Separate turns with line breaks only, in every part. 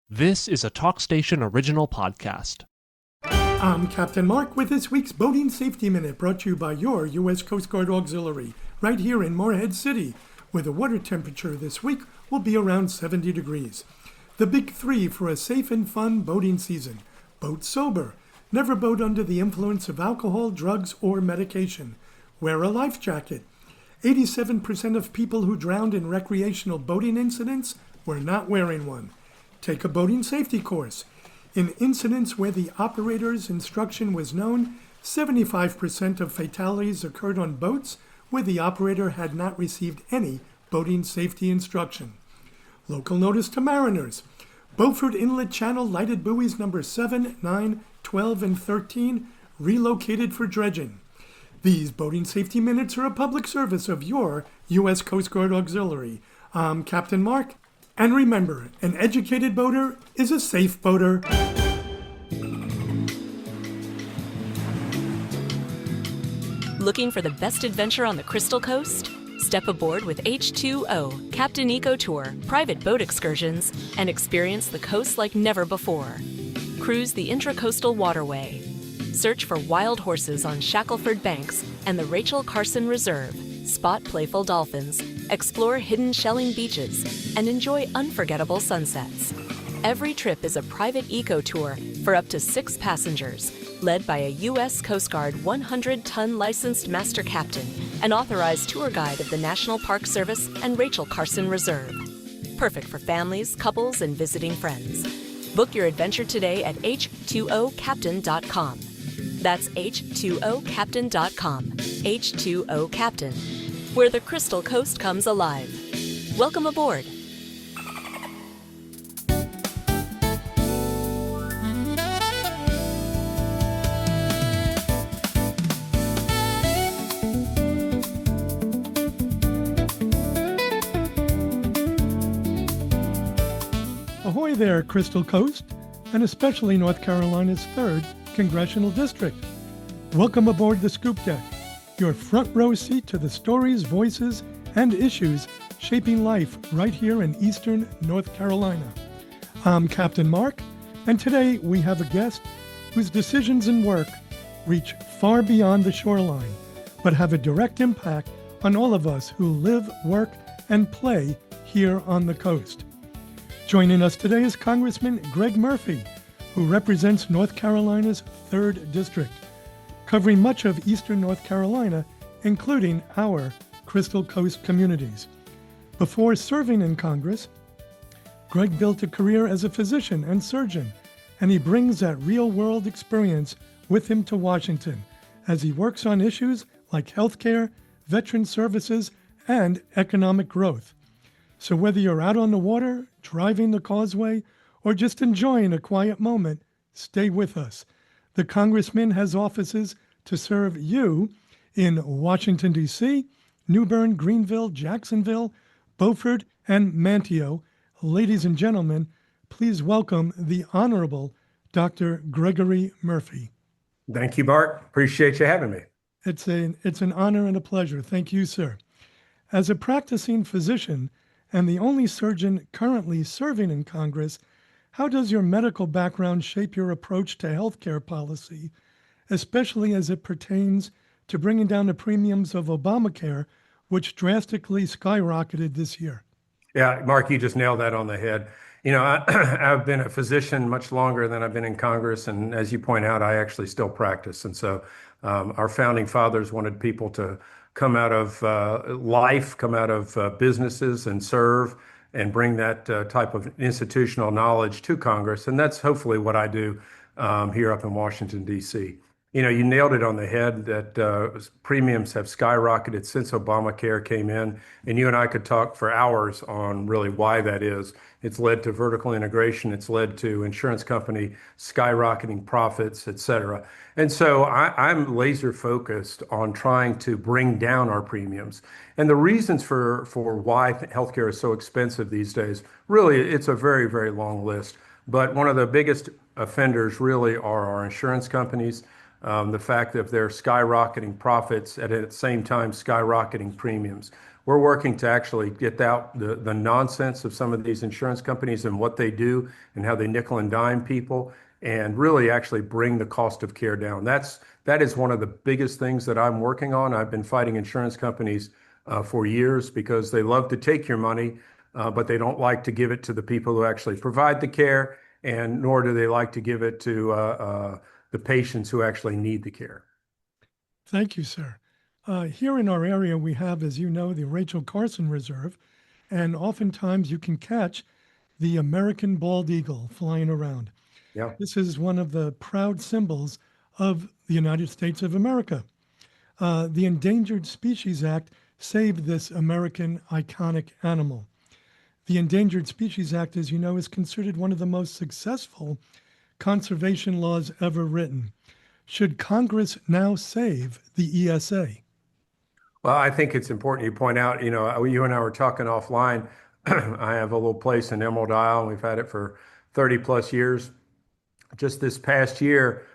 This is a TalkStation original podcast.
I'm Captain Mark with this week's Boating Safety Minute, brought to you by your U.S. Coast Guard Auxiliary, right here in Morehead City, where the water temperature this week will be around 70 degrees. The big three for a safe and fun boating season: boat sober, never boat under the influence of alcohol, drugs, or medication, wear a life jacket. 87% of people who drowned in recreational boating incidents were not wearing one. Take a boating safety course. In incidents where the operator's instruction was known, 75% of fatalities occurred on boats where the operator had not received any boating safety instruction. Local notice to mariners: Beaufort Inlet Channel lighted buoys number 7, 9, 12, and 13 relocated for dredging. These Boating Safety Minutes are a public service of your U.S. Coast Guard Auxiliary. I'm Captain Mark. And remember, an educated boater is a safe boater.
Looking for the best adventure on the Crystal Coast? Step aboard with H2O, Captain Eco Tour, private boat excursions, and experience the coast like never before. Cruise the Intracoastal Waterway. Search for wild horses on Shackleford Banks and the Rachel Carson Reserve. Spot playful dolphins, explore hidden shelling beaches, and enjoy unforgettable sunsets. Every trip is a private eco tour for up to 6 passengers, led by a U.S. Coast Guard 100-ton licensed master captain and authorized tour guide of the National Park Service and Rachel Carson Reserve. Perfect for families, couples, and visiting friends. Book your adventure today at h2ocaptain.com. That's h2ocaptain.com. H2O Captain, where the Crystal Coast comes alive. Welcome aboard.
Ahoy there, Crystal Coast, and especially North Carolina's 3rd Congressional District. Welcome aboard the Scoop Deck, your front row seat to the stories, voices, and issues shaping life right here in Eastern North Carolina. I'm Captain Mark, and today we have a guest whose decisions and work reach far beyond the shoreline, but have a direct impact on all of us who live, work, and play here on the coast. Joining us today is Congressman Greg Murphy, who represents North Carolina's 3rd District, covering much of Eastern North Carolina, including our Crystal Coast communities. Before serving in Congress, Greg built a career as a physician and surgeon, and he brings that real-world experience with him to Washington as he works on issues like healthcare, veteran services, and economic growth. So whether you're out on the water, driving the causeway, or just enjoying a quiet moment, stay with us. The Congressman has offices to serve you in Washington, D.C., New Bern, Greenville, Jacksonville, Beaufort, and Manteo. Ladies and gentlemen, please welcome the Honorable Dr. Gregory Murphy.
Thank you, Mark. Appreciate you having me.
It's an honor and a pleasure. Thank you, sir. As a practicing physician and the only surgeon currently serving in Congress, how does your medical background shape your approach to healthcare policy, especially as it pertains to bringing down the premiums of Obamacare, which drastically skyrocketed this year?
Yeah, Mark, you just nailed that on the head. You know, I've been a physician much longer than I've been in Congress, and as you point out, I actually still practice. And so our founding fathers wanted people to come out of life, come out of businesses and serve and bring that type of institutional knowledge to Congress. And that's hopefully what I do here up in Washington, D.C. You know, you nailed it on the head that premiums have skyrocketed since Obamacare came in. And you and I could talk for hours on really why that is. It's led to vertical integration. It's led to insurance company skyrocketing profits, et cetera. And so I'm laser focused on trying to bring down our premiums. And the reasons for why healthcare is so expensive these days, really, it's a very, very long list. But one of the biggest offenders really are our insurance companies. The fact that they're skyrocketing profits at the same time skyrocketing premiums. we're working to actually get out the nonsense of some of these insurance companies and what they do and how they nickel and dime people and really actually bring the cost of care down. That is one of the biggest things that I'm working on. I've been fighting insurance companies for years because they love to take your money, but they don't like to give it to the people who actually provide the care, and nor do they like to give it to the patients who actually need the care.
Thank you, sir. Here in our area, we have, as you know, the Rachel Carson Reserve, and oftentimes you can catch the American bald eagle flying around.
Yeah.
This is one of the proud symbols of the United States of America. The Endangered Species Act saved this American iconic animal. The Endangered Species Act, as you know, is considered one of the most successful conservation laws ever written. Should Congress now save the ESA?
Well, I think it's important you point out, you and I were talking offline. I have a little place in Emerald Isle, and we've had it for 30 plus years. Just this past year,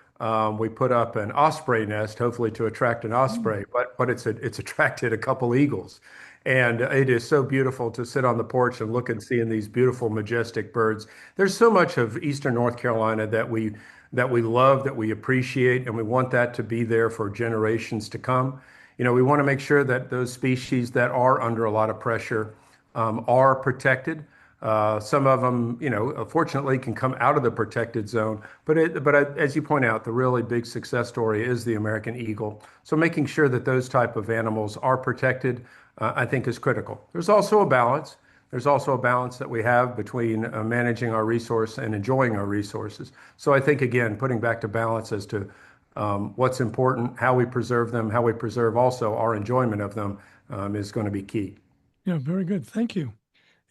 we put up an osprey nest, hopefully to attract an osprey, but it's attracted a couple eagles. And it is so beautiful to sit on the porch and look and see in these beautiful, majestic birds. There's so much of Eastern North Carolina that we love, that we appreciate, and we want that to be there for generations to come. We want to make sure that those species that are under a lot of pressure are protected. Some of them, fortunately, can come out of the protected zone. But as you point out, the really big success story is the American eagle. So making sure that those type of animals are protected, I think, is critical. There's also a balance. There's also a balance that we have between managing our resource and enjoying our resources. So I think, again, putting back to balance as to what's important, how we preserve them, how we preserve also our enjoyment of them is going to be key.
Yeah, very good. Thank you.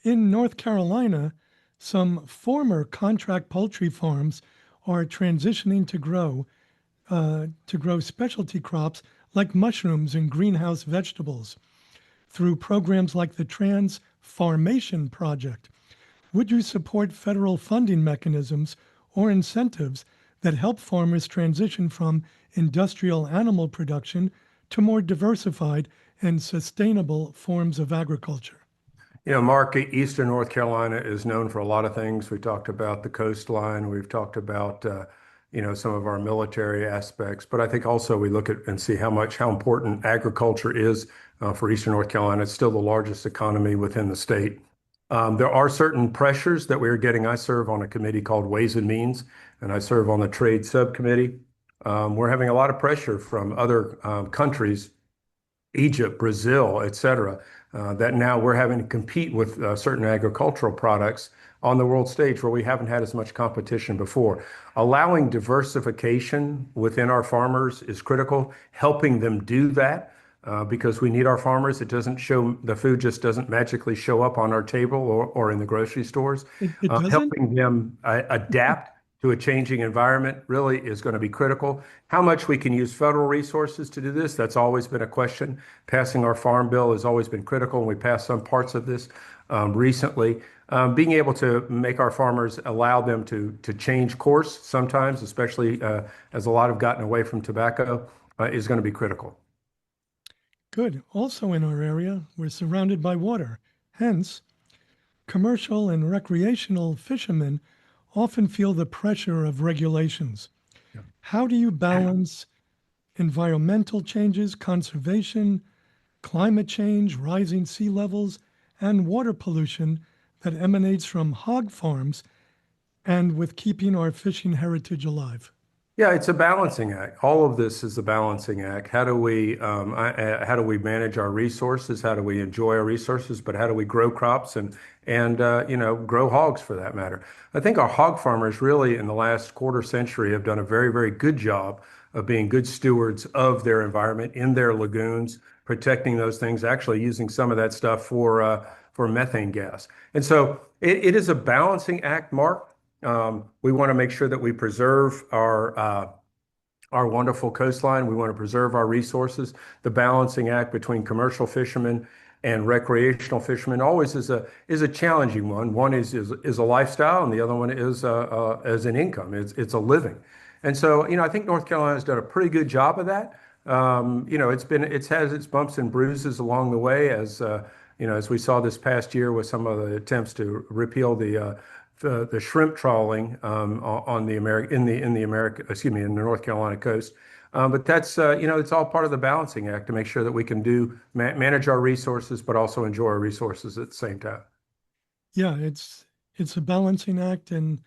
In North Carolina, some former contract poultry farms are transitioning to grow specialty crops like mushrooms and greenhouse vegetables through programs like the Transformation Project. Would you support federal funding mechanisms or incentives that help farmers transition from industrial animal production to more diversified and sustainable forms of agriculture?
Mark, Eastern North Carolina is known for a lot of things. We talked about the coastline. We've talked about, some of our military aspects. But I think also we look at and see how important agriculture is for Eastern North Carolina. It's still the largest economy within the state. There are certain pressures that we're getting. I serve on a committee called Ways and Means, and I serve on the trade subcommittee. We're having a lot of pressure from other countries, Egypt, Brazil, et cetera, that now we're having to compete with certain agricultural products on the world stage where we haven't had as much competition before. Allowing diversification within our farmers is critical, helping them do that because we need our farmers. The food just doesn't magically show up on our table or in the grocery stores.
It doesn't?
Helping them adapt to a changing environment really is going to be critical. How much we can use federal resources to do this, that's always been a question. Passing our farm bill has always been critical, and we passed some parts of this recently. Being able to make our farmers, allow them to change course sometimes, especially as a lot have gotten away from tobacco, is going to be critical.
Good. Also in our area, we're surrounded by water. Hence, commercial and recreational fishermen often feel the pressure of regulations.
Yeah.
How do you balance environmental changes, conservation, climate change, rising sea levels, and water pollution that emanates from hog farms and with keeping our fishing heritage alive?
Yeah, it's a balancing act. All of this is a balancing act. How do we manage our resources? How do we enjoy our resources? But how do we grow crops and grow hogs for that matter? I think our hog farmers really in the last quarter century have done a very, very good job of being good stewards of their environment in their lagoons, protecting those things, actually using some of that stuff for methane gas. And so it is a balancing act, Mark. We want to make sure that we preserve our wonderful coastline. We want to preserve our resources. The balancing act between commercial fishermen and recreational fishermen always is a challenging one. One is a lifestyle, and the other one is as an income. It's a living. And so, I think North Carolina has done a pretty good job of that. It's has its bumps and bruises along the way, as we saw this past year with some of the attempts to repeal the shrimp trawling on the America in the America, excuse me, in the North Carolina coast. But it's all part of the balancing act to make sure that we can manage our resources, but also enjoy our resources at the same time.
Yeah, it's a balancing act, and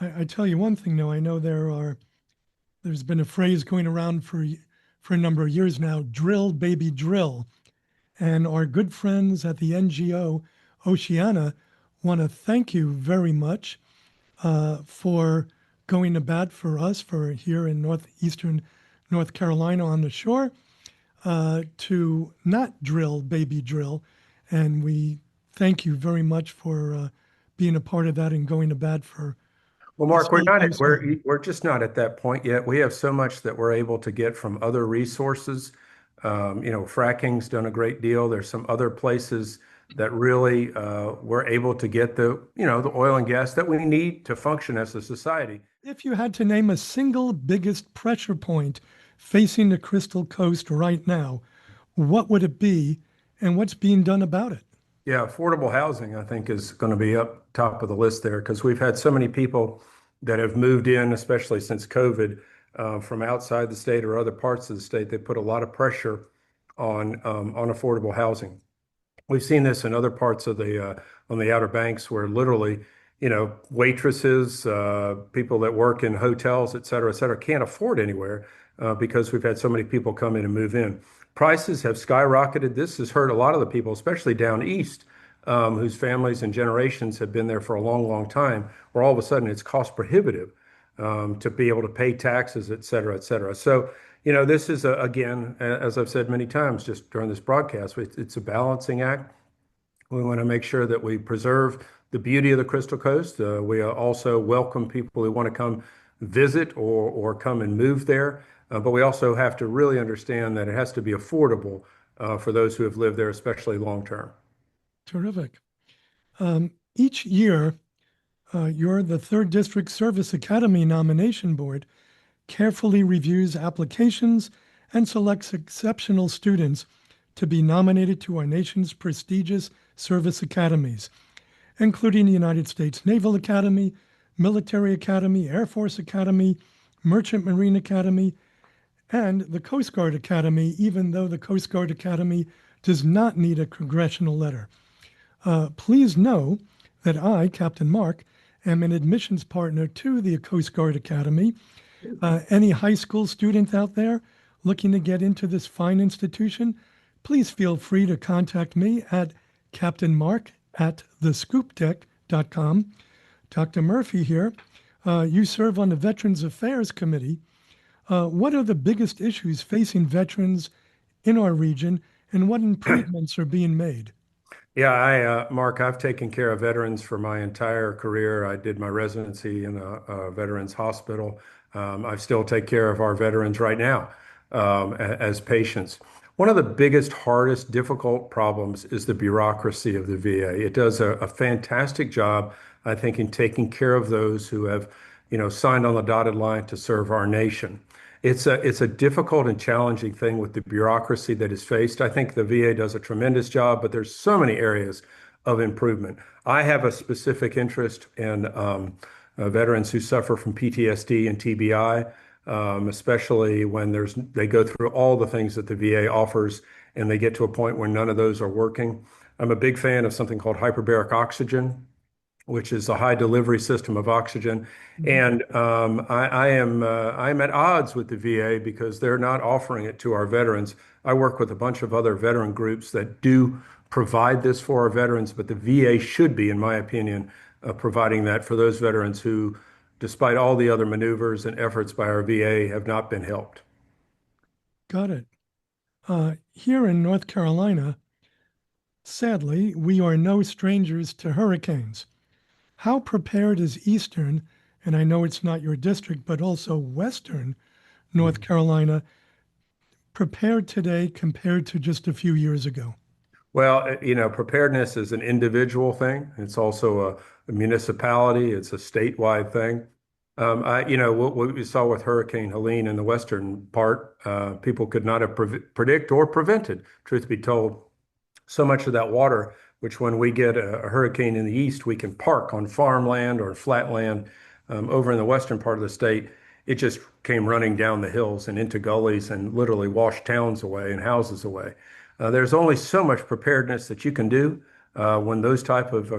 I tell you one thing though, I know there's been a phrase going around for a number of years now, drill baby drill. And our good friends at the NGO Oceana want to thank you very much for going to bat for us for here in northeastern North Carolina on the shore to not drill baby drill. And we thank you very much for being a part of that and going to bat for
Well,
a
Mark, we're
small
not at,
household.
we're just not at that point yet. We have so much that we're able to get from other resources. Fracking's done a great deal. There's some other places that really we're able to get the oil and gas that we need to function as a society.
If you had to name a single biggest pressure point facing the Crystal Coast right now, what would it be and what's being done about it?
Yeah, affordable housing, I think, is going to be up top of the list there because we've had so many people that have moved in, especially since COVID, from outside the state or other parts of the state. They put a lot of pressure on affordable housing. We've seen this in other parts of the on the Outer Banks where literally, waitresses, people that work in hotels, et cetera, can't afford anywhere because we've had so many people come in and move in. Prices have skyrocketed. This has hurt a lot of the people, especially down east, whose families and generations have been there for a long, long time, where all of a sudden it's cost prohibitive to be able to pay taxes, et cetera, et cetera. So, this is, again, as I've said many times just during this broadcast, it's a balancing act. We want to make sure that we preserve the beauty of the Crystal Coast. We also welcome people who want to come visit or come and move there. But we also have to really understand that it has to be affordable for those who have lived there, especially long term.
Terrific. Each year, you're the Third District Service Academy Nomination Board carefully reviews applications and selects exceptional students to be nominated to our nation's prestigious service academies, including the United States Naval Academy, Military Academy, Air Force Academy, Merchant Marine Academy, and the Coast Guard Academy, even though the Coast Guard Academy does not need a congressional letter. Please know that I, Captain Mark, am an admissions partner to the Coast Guard Academy. Any high school student out there looking to get into this fine institution, please feel free to contact me at captainmark@thescoopdeck.com. Dr. Murphy here, you serve on the Veterans Affairs Committee. What are the biggest issues facing veterans in our region, and what improvements are being made?
Yeah, Mark, I've taken care of veterans for my entire career. I did my residency in a veterans hospital. I still take care of our veterans right now as patients. One of the biggest, hardest, difficult problems is the bureaucracy of the VA. It does a fantastic job, I think, in taking care of those who have, signed on the dotted line to serve our nation. It's a difficult and challenging thing with the bureaucracy that is faced. I think the VA does a tremendous job, but there's so many areas of improvement. I have a specific interest in veterans who suffer from PTSD and TBI, especially when they go through all the things that the VA offers and they get to a point where none of those are working. I'm a big fan of something called hyperbaric oxygen, which is a high delivery system of oxygen. And I'm at odds with the VA because they're not offering it to our veterans. I work with a bunch of other veteran groups that do provide this for our veterans, but the VA should be, in my opinion, providing that for those veterans who, despite all the other maneuvers and efforts by our VA, have not been helped.
Got it. Here in North Carolina, sadly, we are no strangers to hurricanes. How prepared is Eastern, and I know it's not your district, but also Western North Carolina, prepared today compared to just a few years ago?
Well, preparedness is an individual thing. It's also a municipality. It's a statewide thing. What we saw with Hurricane Helene in the western part, people could not have predict or prevented, truth be told. So much of that water, which when we get a hurricane in the east, we can park on farmland or flat land over in the western part of the state. It just came running down the hills and into gullies and literally washed towns away and houses away. There's only so much preparedness that you can do when those type of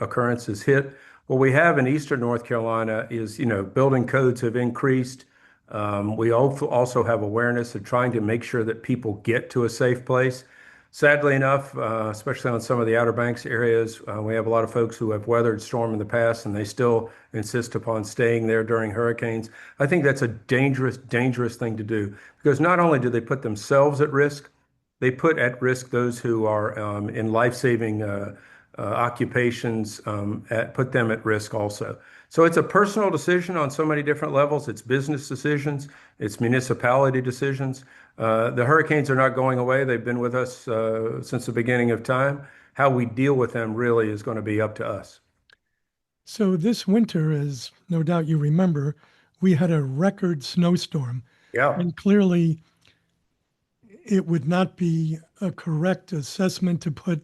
occurrences hit. What we have in eastern North Carolina is, building codes have increased. We also have awareness of trying to make sure that people get to a safe place. Sadly enough, especially on some of the Outer Banks areas, we have a lot of folks who have weathered storm in the past and they still insist upon staying there during hurricanes. I think that's a dangerous, dangerous thing to do because not only do they put themselves at risk, they put at risk those who are in life-saving occupations, put them at risk also. So it's a personal decision on so many different levels. It's business decisions, it's municipality decisions. The hurricanes are not going away. They've been with us since the beginning of time. How we deal with them really is going to be up to us.
So this winter, as no doubt you remember, we had a record snowstorm.
Yeah.
And clearly, it would not be a correct assessment to put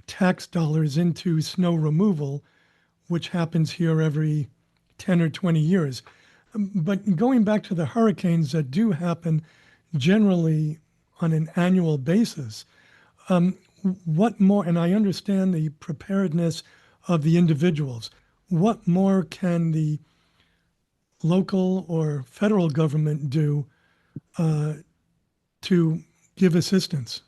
tax dollars into snow removal, which happens here every 10 or 20 years. But going back to the hurricanes that do happen generally on an annual basis, what more, and I understand the preparedness of the individuals, what more can the local or federal government do to give assistance?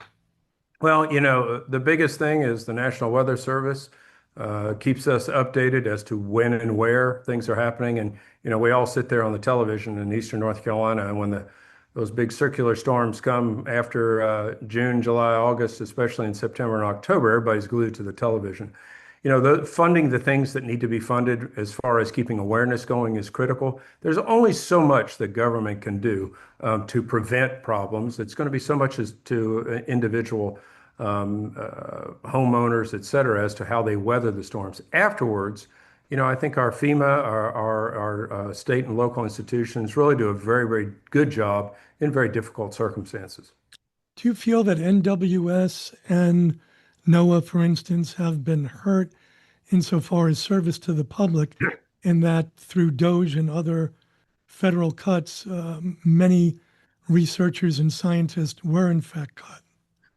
Well, the biggest thing is the National Weather Service keeps us updated as to when and where things are happening. And, we all sit there on the television in Eastern North Carolina, and when those big circular storms come after June, July, August, especially in September and October, everybody's glued to the television. Funding the things that need to be funded as far as keeping awareness going is critical. There's only so much that government can do to prevent problems. It's going to be so much as to individual homeowners, et cetera, as to how they weather the storms. Afterwards, I think our FEMA, our state and local institutions really do a very, very good job in very difficult circumstances.
Do you feel that NWS and NOAA, for instance, have been hurt insofar as service to the public, in that through DOGE and other federal cuts, many researchers and scientists were in fact cut?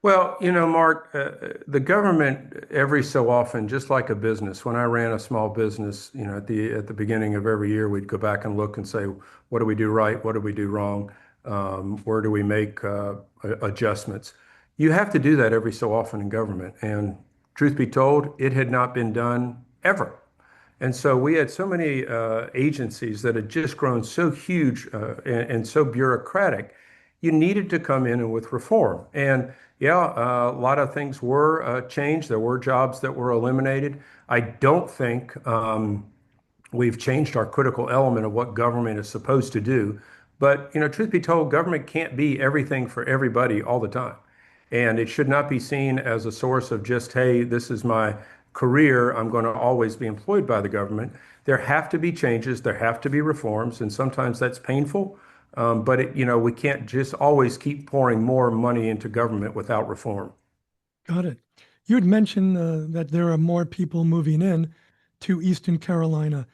Well, Mark, the government every so often, just like a business, when I ran a small business, at the beginning of every year, we'd go back and look and say, what do we do right? What do we do wrong? Where do we make adjustments? You have to do that every so often in government. And truth be told, it had not been done ever. And so we had so many agencies that had just grown so huge and so bureaucratic. You needed to come in and with reform. And yeah, a lot of things were changed. There were jobs that were eliminated. I don't think we've changed our critical element of what government is supposed to do. But, truth be told, government can't be everything for everybody all the time. And it should not be seen as a source of just, hey, this is my career. I'm going to always be employed by the government. There have to be changes. There have to be reforms. And sometimes that's painful. But we can't just always keep pouring more money into government without reform.
Got it. You had mentioned that there are more people moving in to Eastern Carolina.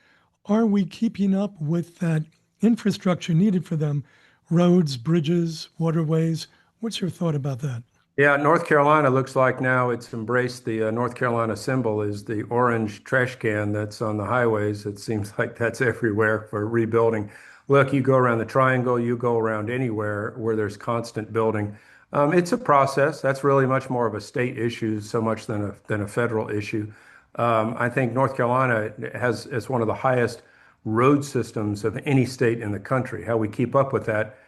Are we keeping up with that infrastructure needed for them? Roads, bridges, waterways? What's your thought about that?
Yeah, North Carolina looks like now it's embraced the North Carolina symbol is the orange trash can that's on the highways. It seems like that's everywhere for rebuilding. Look, you go around the triangle, you go around anywhere where there's constant building. It's a process. That's really much more of a state issue, so much than a federal issue. I think North Carolina has one of the highest road systems of any state in the country. How we keep up with that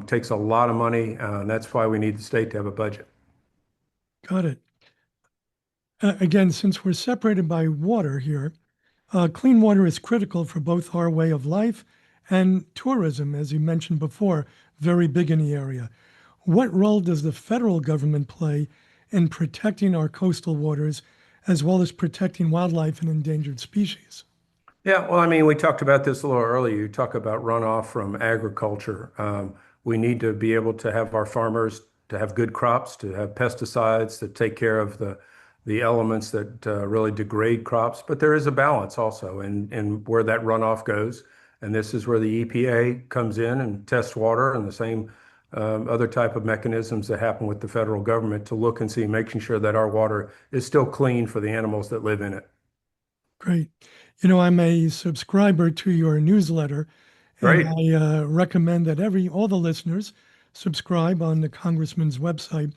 takes a lot of money, and that's why we need the state to have a budget.
Got it. Again, since we're separated by water here, clean water is critical for both our way of life and tourism, as you mentioned before, very big in the area. What role does the federal government play in protecting our coastal waters as well as protecting wildlife and endangered species?
Yeah, well, I mean, we talked about this a little earlier. You talk about runoff from agriculture. We need to be able to have our farmers to have good crops, to have pesticides that take care of the elements that really degrade crops. But there is a balance also in where that runoff goes. And this is where the EPA comes in and tests water and the same other type of mechanisms that happen with the federal government to look and see, making sure that our water is still clean for the animals that live in it.
Great. I'm a subscriber to your newsletter, and
Great.
I recommend that all the listeners subscribe on the Congressman's website.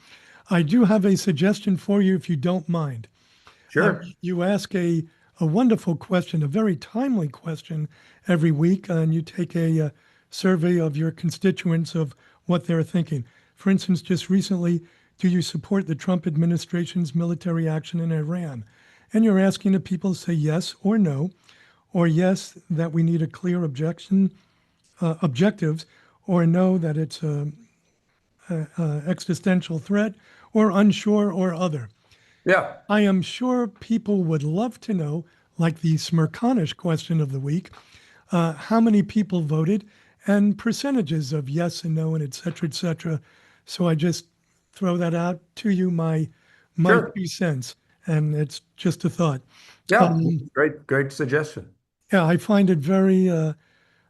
I do have a suggestion for you if you don't mind.
Sure.
You ask a wonderful question, a very timely question every week, and you take a survey of your constituents of what they're thinking. For instance, just recently, do you support the Trump administration's military action in Iran? And you're asking the people to say yes or no, or yes, that we need a clear objectives, or no, that it's a existential threat, or unsure, or other.
Yeah.
I am sure people would love to know, like the Smirconish question of the week, how many people voted and percentages of yes and no and et cetera, et cetera. So I just throw that out to you, my
Sure.
2 cents, and it's just a thought.
Yeah. Great suggestion.
Yeah, I find it very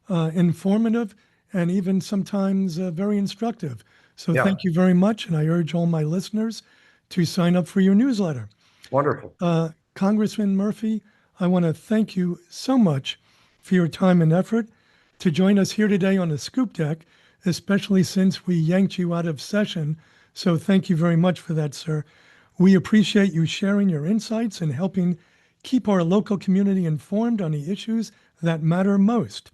informative and even sometimes very instructive. So
Yeah.
thank you very much, and I urge all my listeners to sign up for your newsletter.
Wonderful.
Congressman Murphy, I want to thank you so much for your time and effort to join us here today on the Scoop Deck, especially since we yanked you out of session. So thank you very much for that, sir. We appreciate you sharing your insights and helping keep our local community informed on the issues that matter most.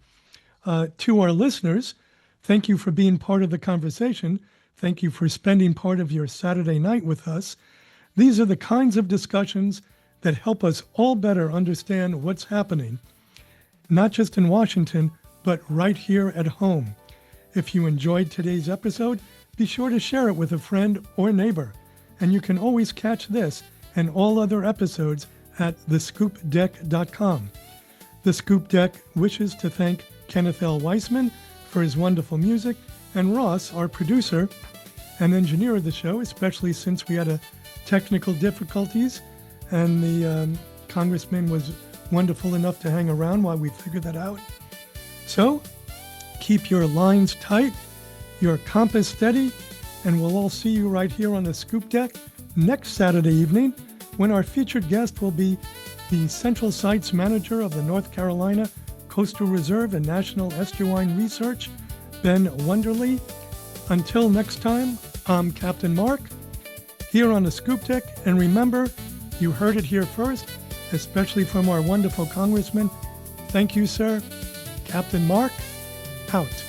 To our listeners, thank you for being part of the conversation. Thank you for spending part of your Saturday night with us. These are the kinds of discussions that help us all better understand what's happening, not just in Washington, but right here at home. If you enjoyed today's episode, be sure to share it with a friend or neighbor. And you can always catch this and all other episodes at thescoopdeck.com. The Scoop Deck wishes to thank Kenneth L. Weissman for his wonderful music, and Ross, our producer and engineer of the show, especially since we had technical difficulties, and the congressman was wonderful enough to hang around while we figured that out. So, keep your lines tight, your compass steady, and we'll all see you right here on the Scoop Deck next Saturday evening, when our featured guest will be the Central Sites Manager of the North Carolina Coastal Reserve and National Estuarine Research, Ben Wonderly. Until next time, I'm Captain Mark, here on the Scoop Deck, and remember, you heard it here first, especially from our wonderful Congressman. Thank you, sir. Captain Mark, out.